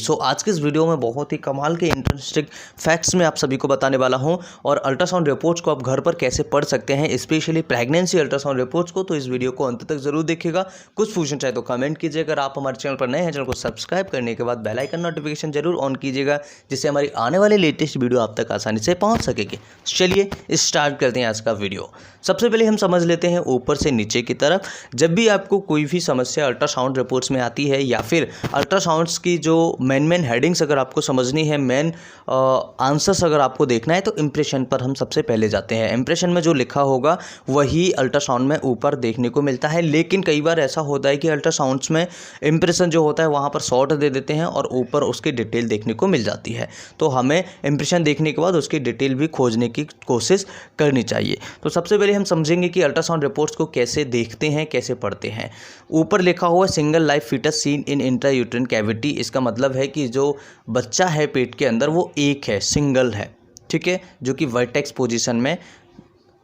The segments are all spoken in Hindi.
सो आज के इस वीडियो में बहुत ही कमाल के इंटरेस्टिंग फैक्ट्स मैं आप सभी को बताने वाला हूं और अल्ट्रासाउंड रिपोर्ट्स को आप घर पर कैसे पढ़ सकते हैं, स्पेशली प्रेगनेंसी अल्ट्रासाउंड रिपोर्ट्स को। तो इस वीडियो को अंत तक जरूर देखिएगा। कुछ पूछना चाहे तो कमेंट कीजिए। अगर आप हमारे चैनल पर नए हैं, चैनल को सब्सक्राइब करने के बाद बेल आइकन नोटिफिकेशन जरूर ऑन कीजिएगा, जिससे हमारी आने वाली लेटेस्ट वीडियो आप तक आसानी से पहुँच सकेगी। चलिए स्टार्ट करते हैं आज का वीडियो। सबसे पहले हम समझ लेते हैं ऊपर से नीचे की तरफ। जब भी आपको कोई भी समस्या अल्ट्रासाउंड रिपोर्ट्स में आती है या फिर अल्ट्रासाउंड्स की जो मेन हेडिंग्स अगर आपको समझनी है, मेन आंसर्स अगर आपको देखना है, तो इंप्रेशन पर हम सबसे पहले जाते हैं। इंप्रेशन में जो लिखा होगा वही अल्ट्रासाउंड में ऊपर देखने को मिलता है। लेकिन कई बार ऐसा होता है कि अल्ट्रासाउंड्स में इंप्रेशन जो होता है वहाँ पर शॉर्ट दे देते हैं और ऊपर उसकी डिटेल देखने को मिल जाती है। तो हमें इंप्रेशन देखने के बाद उसकी डिटेल भी खोजने की कोशिश करनी चाहिए। तो सबसे पहले हम समझेंगे कि अल्ट्रासाउंड रिपोर्ट्स को कैसे देखते हैं, कैसे पढ़ते हैं। ऊपर लिखा हुआ single live foetus seen in intrauterine cavity. इसका मतलब है कि जो बच्चा है पेट के अंदर वो एक है, सिंगल है, ठीक है, जो कि वर्टेक्स पोजीशन में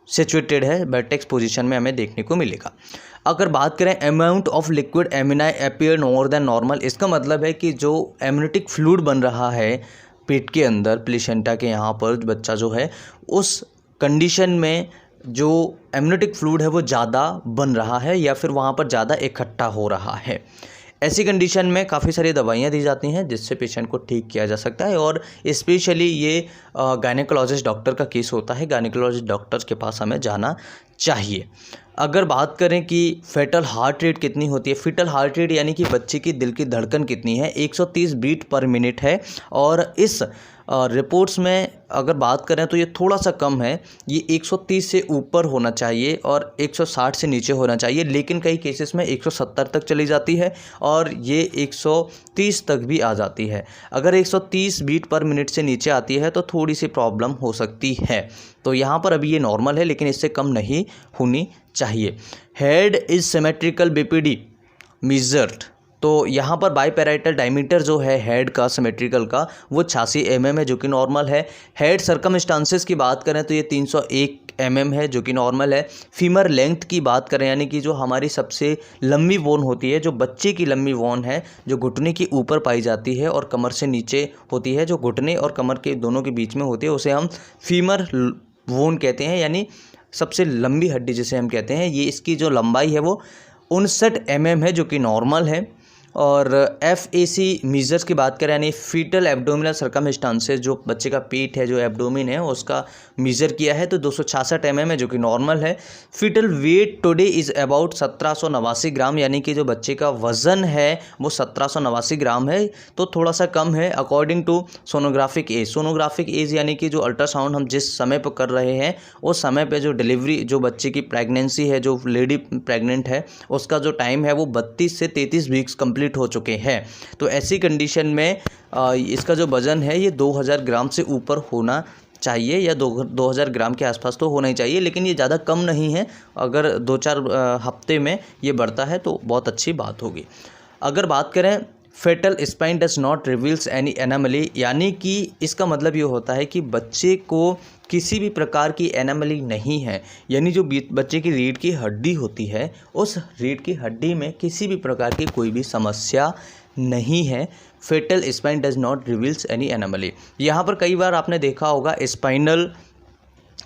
सिचुएटेड है। वर्टेक्स पोजीशन में हमें देखने को मिलेगा। अगर बात करें amount of liquid amnii appear more than normal, इसका मतलब है कि जो एमनियोटिक फ्लूइड बन रहा है पेट के अंदर, प्लेसेंटा के यहाँ पर बच्चा जो है, उस कंडीशन में जो एमनियोटिक फ्लूइड है वो ज़्यादा बन रहा है या फिर वहाँ पर ज़्यादा इकट्ठा हो रहा है। ऐसी कंडीशन में काफ़ी सारी दवाइयाँ दी जाती हैं जिससे पेशेंट को ठीक किया जा सकता है। और स्पेशली ये गायनेकोलॉजिस्ट डॉक्टर का केस होता है। गायनेकोलॉजिस्ट डॉक्टर के पास हमें जाना चाहिए। अगर बात करें कि फेटल हार्ट रेट कितनी होती है, फीटल हार्ट रेट यानी कि बच्चे की दिल की धड़कन कितनी है, 130 बीट पर मिनट है। और इस रिपोर्ट्स में अगर बात करें तो ये थोड़ा सा कम है, ये 130 से ऊपर होना चाहिए और 160 से नीचे होना चाहिए। लेकिन कई केसेस में 170 तक चली जाती है और ये 130 तक भी आ जाती है। अगर 130 बीट पर मिनट से नीचे आती है तो थोड़ी सी प्रॉब्लम हो सकती है। तो यहाँ पर अभी ये नॉर्मल है, लेकिन इससे कम नहीं होनी चाहिए। Head is symmetrical BPD measured. तो यहाँ पर बाईपैराइटल डायमीटर जो है हेड का, सिमेट्रिकल का, वो 86 mm है, जो कि नॉर्मल है। हेड सर्कमस्टांसेस की बात करें तो ये 301 mm है, जो कि नॉर्मल है। फीमर लेंथ की बात करें, यानी कि जो हमारी सबसे लंबी बोन होती है, जो बच्चे की लंबी बोन है, जो घुटने के ऊपर पाई जाती है और कमर से नीचे होती है, जो घुटने और कमर के दोनों के बीच में होती है, उसे हम फीमर बोन कहते हैं, यानी सबसे लंबी हड्डी जिसे हम कहते हैं। ये इसकी जो लंबाई है वो 59 mm है, जो कि नॉर्मल है। और FAC मीजर्स की बात करें, यानी फीटल एब्डोमिनल सर्कमस्टांसेस, जो बच्चे का पेट है, जो एब्डोमिन है, उसका मीज़र किया है तो 266 mm है, जो कि नॉर्मल है। Foetal weight today is about 1789 gram, यानी कि जो बच्चे का वज़न है वो 1789 ग्राम है, तो थोड़ा सा कम है according to sonographic age. Sonographic age यानी कि जो अल्ट्रासाउंड हम जिस समय पर कर रहे हैं उस समय पर जो डिलीवरी, जो बच्चे की प्रेगनेंसी है, जो लेडी प्रेग्नेंट है, उसका जो टाइम है वो 32 से 33 वीक्स कंप्लीट हो चुके हैं। तो ऐसी कंडीशन में इसका जो वज़न है ये 2000 ग्राम से ऊपर होना चाहिए, या 2000 ग्राम के आसपास तो होना ही चाहिए। लेकिन ये ज़्यादा कम नहीं है। अगर 2-4 हफ्ते में ये बढ़ता है तो बहुत अच्छी बात होगी। अगर बात करें foetal spine does not reveals any anomaly, यानी कि इसका मतलब ये होता है कि बच्चे को किसी भी प्रकार की एनामली नहीं है, यानी जो बच्चे की रीढ़ की हड्डी होती है उस रीढ़ की हड्डी में किसी भी प्रकार की कोई भी समस्या नहीं है। Foetal spine does not reveals any anomaly. यहाँ पर कई बार आपने देखा होगा स्पाइनल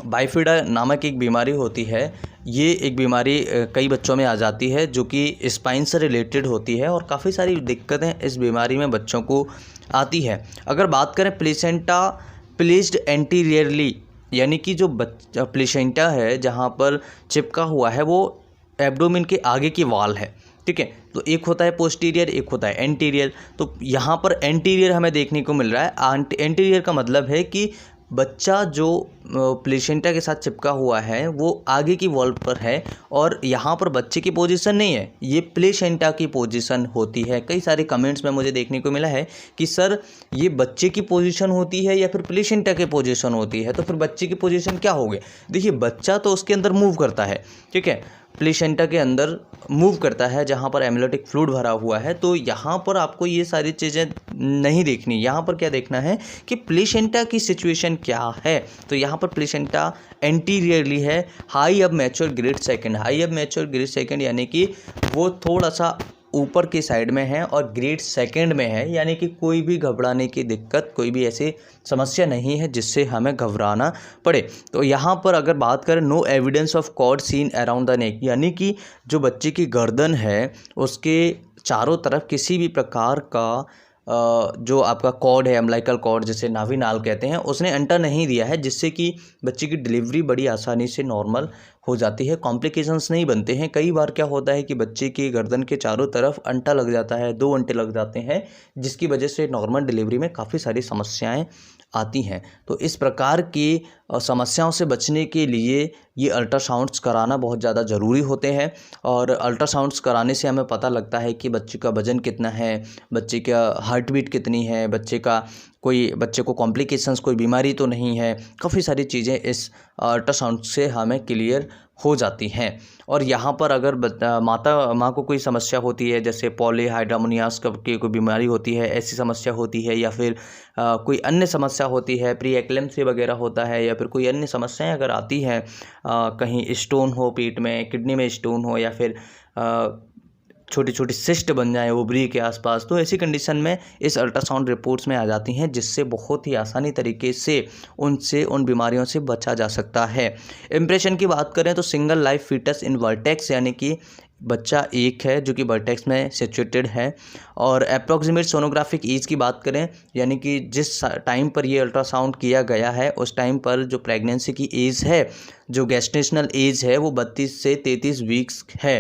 बाइफिडा नामक एक बीमारी होती है। ये एक बीमारी कई बच्चों में आ जाती है जो कि स्पाइन से रिलेटेड होती है और काफ़ी सारी दिक्कतें इस बीमारी में बच्चों को आती है। अगर बात करें प्लेसेंटा प्लेस्ड एंटीरियरली, यानी कि जो प्लेसेंटा है जहाँ पर चिपका हुआ है वो एब्डोमिन के आगे की वाल है, ठीक है। तो एक होता है पोस्टीरियर, एक होता है एंटीरियर। तो यहाँ पर एंटीरियर हमें देखने को मिल रहा है। एंटीरियर का मतलब है कि बच्चा जो प्लेसेंटा के साथ चिपका हुआ है वो आगे की वॉल पर है और यहाँ पर बच्चे की पोजीशन नहीं है, ये प्लेसेंटा की पोजीशन होती है। कई सारे कमेंट्स में मुझे देखने को मिला है कि सर ये बच्चे की पोजीशन होती है या फिर प्लेसेंटा की पोजीशन होती है, तो फिर बच्चे की पोजीशन क्या होगी? देखिए, बच्चा तो उसके अंदर मूव करता है, ठीक है, प्लेसेंटा के अंदर मूव करता है जहाँ पर एमनियोटिक फ्लूइड भरा हुआ है। तो यहाँ पर आपको ये सारी चीज़ें नहीं देखनी। यहाँ पर क्या देखना है कि प्लेसेंटा की सिचुएशन क्या है। तो यहाँ पर प्लेसेंटा एंटीरियरली है, हाई अब मैच्योर ग्रेड सेकंड। हाई अब मैच्योर ग्रेड सेकंड यानी कि वो थोड़ा सा ऊपर की साइड में है और ग्रेड सेकंड में है, यानी कि कोई भी घबराने की दिक्कत, कोई भी ऐसी समस्या नहीं है जिससे हमें घबराना पड़े। तो यहाँ पर अगर बात करें no evidence of cord seen around the neck, यानी कि जो बच्चे की गर्दन है उसके चारों तरफ किसी भी प्रकार का जो आपका कॉर्ड है, अम्बिलिकल कॉर्ड जिसे नाभिनाल कहते हैं, उसने एंटर नहीं दिया है, जिससे कि बच्चे की डिलीवरी बड़ी आसानी से नॉर्मल हो जाती है, कॉम्प्लिकेशंस नहीं बनते हैं। कई बार क्या होता है कि बच्चे की गर्दन के चारों तरफ अंटा लग जाता है, 2 अंटे लग जाते हैं, जिसकी वजह से नॉर्मल डिलीवरी में काफ़ी सारी समस्याएं आती हैं। तो इस प्रकार की समस्याओं से बचने के लिए ये अल्ट्रासाउंड्स कराना बहुत ज़्यादा ज़रूरी होते हैं। और अल्ट्रासाउंड्स कराने से हमें पता लगता है कि बच्चे का वज़न कितना है, बच्चे का हार्ट बीट कितनी है, बच्चे को कॉम्प्लिकेशंस, कोई बीमारी तो नहीं है। काफ़ी सारी चीज़ें इस अल्ट्रासाउंड से हमें क्लियर हो जाती हैं। और यहाँ पर अगर माँ को कोई समस्या होती है, जैसे पॉलीहाइड्रोमोनियास की कोई बीमारी होती है, ऐसी समस्या होती है, या फिर कोई अन्य समस्या होती है, प्री एक्लेम्प्सिया वगैरह होता है, या फिर कोई अन्य समस्याएं अगर आती हैं, कहीं स्टोन हो पेट में, किडनी में स्टोन हो, या फिर छोटी छोटी सिस्ट बन जाए ओवरी के आसपास, तो ऐसी कंडीशन में इस अल्ट्रासाउंड रिपोर्ट्स में आ जाती हैं, जिससे बहुत ही आसानी तरीके से उन बीमारियों से बचा जा सकता है। इम्प्रेशन की बात करें तो सिंगल लाइफ फीटस इन वर्टेक्स, यानी कि बच्चा एक है जो कि वर्टेक्स में सिचुएटेड है। और अप्रॉक्सीमेट सोनोग्राफिक एज की बात करें, यानी कि जिस टाइम पर ये अल्ट्रासाउंड किया गया है उस टाइम पर जो प्रेगनेंसी की एज है, जो गेस्टेशनल एज है, वो 32 से 33 वीक्स है।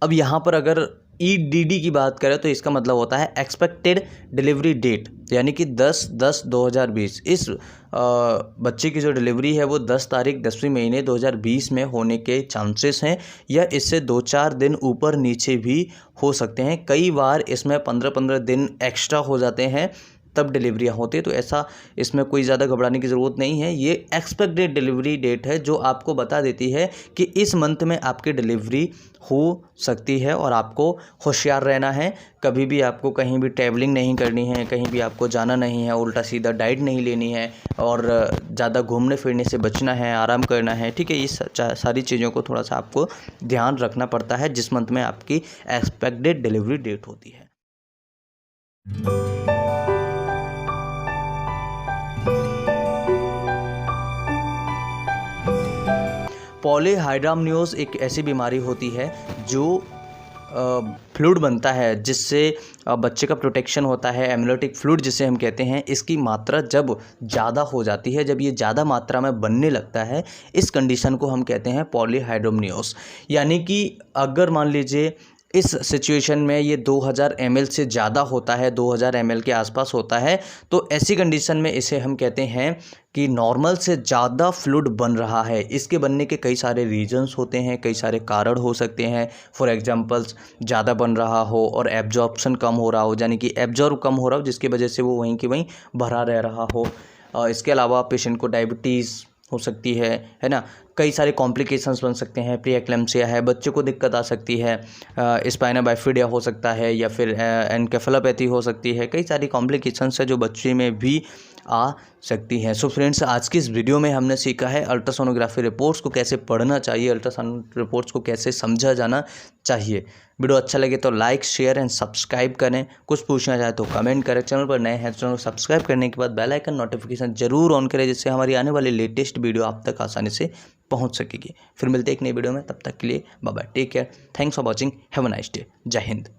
अब यहाँ पर अगर EDD की बात करें तो इसका मतलब होता है एक्सपेक्टेड डिलीवरी डेट, यानी कि 10/10/2020। इस बच्चे की जो डिलीवरी है वो 10 तारीख 10वें महीने 2020 में होने के चांसेस हैं, या इससे 2-4 दिन ऊपर नीचे भी हो सकते हैं। कई बार इसमें 15-15 दिन एक्स्ट्रा हो जाते हैं तब डिलीवरियाँ होती है। तो ऐसा इसमें कोई ज़्यादा घबराने की ज़रूरत नहीं है। ये एक्सपेक्टेड डिलीवरी डेट है जो आपको बता देती है कि इस मंथ में आपकी डिलीवरी हो सकती है, और आपको होशियार रहना है। कभी भी आपको कहीं भी ट्रैवलिंग नहीं करनी है, कहीं भी आपको जाना नहीं है, उल्टा सीधा डाइट नहीं लेनी है, और ज़्यादा घूमने फिरने से बचना है, आराम करना है। ठीक है, ये सारी चीज़ों को थोड़ा सा आपको ध्यान रखना पड़ता है जिस मंथ में आपकी एक्सपेक्टेड डिलीवरी डेट होती है। पॉलीहाइड्रोमनियोस एक ऐसी बीमारी होती है जो फ्लूइड बनता है, जिससे बच्चे का प्रोटेक्शन होता है, एम्नियोटिक फ्लूइड जिसे हम कहते हैं। इसकी मात्रा जब ज़्यादा हो जाती है, जब ये ज़्यादा मात्रा में बनने लगता है, इस कंडीशन को हम कहते हैं पॉलीहाइड्रोमनियोस। यानी कि अगर मान लीजिए इस सिचुएशन में ये 2000 ml से ज़्यादा होता है, 2000 ml के आसपास होता है, तो ऐसी कंडीशन में इसे हम कहते हैं कि नॉर्मल से ज़्यादा फ्लूइड बन रहा है। इसके बनने के कई सारे रीजंस होते हैं, कई सारे कारण हो सकते हैं। फॉर एग्जांपल्स, ज़्यादा बन रहा हो और एब्जॉर्प्शन कम हो रहा हो, यानी कि एब्जॉर्ब कम हो रहा हो, जिसकी वजह से वो वहीं की वहीं भरा रह रहा हो। इसके अलावा पेशेंट को डायबिटीज़ हो सकती है ना। कई सारे कॉम्प्लिकेशंस बन सकते हैं, प्री एक्लेम्प्सिया है, बच्चे को दिक्कत आ सकती है, स्पाइना बाइफिडिया हो सकता है, या फिर एनकेफेलोपैथी हो सकती है। कई सारी कॉम्प्लिकेशंस है जो बच्चे में भी आ सकती हैं। सो फ्रेंड्स, आज की इस वीडियो में हमने सीखा है अल्ट्रासोनोग्राफी रिपोर्ट्स को कैसे पढ़ना चाहिए, अल्ट्रासाउंड रिपोर्ट्स को कैसे समझा जाना चाहिए। वीडियो अच्छा लगे तो लाइक, शेयर एंड सब्सक्राइब करें। कुछ पूछना चाहे तो कमेंट करें। चैनल पर नए हैं तो चैनल को सब्सक्राइब करने के बाद बेल आइकन नोटिफिकेशन जरूर ऑन करें, जिससे हमारी आने वाली लेटेस्ट वीडियो आप तक आसानी से पहुंच सकेगी। फिर मिलते हैं एक नई वीडियो में, तब तक के लिए bye bye, take care, thanks for watching, have a nice day, जय हिंद।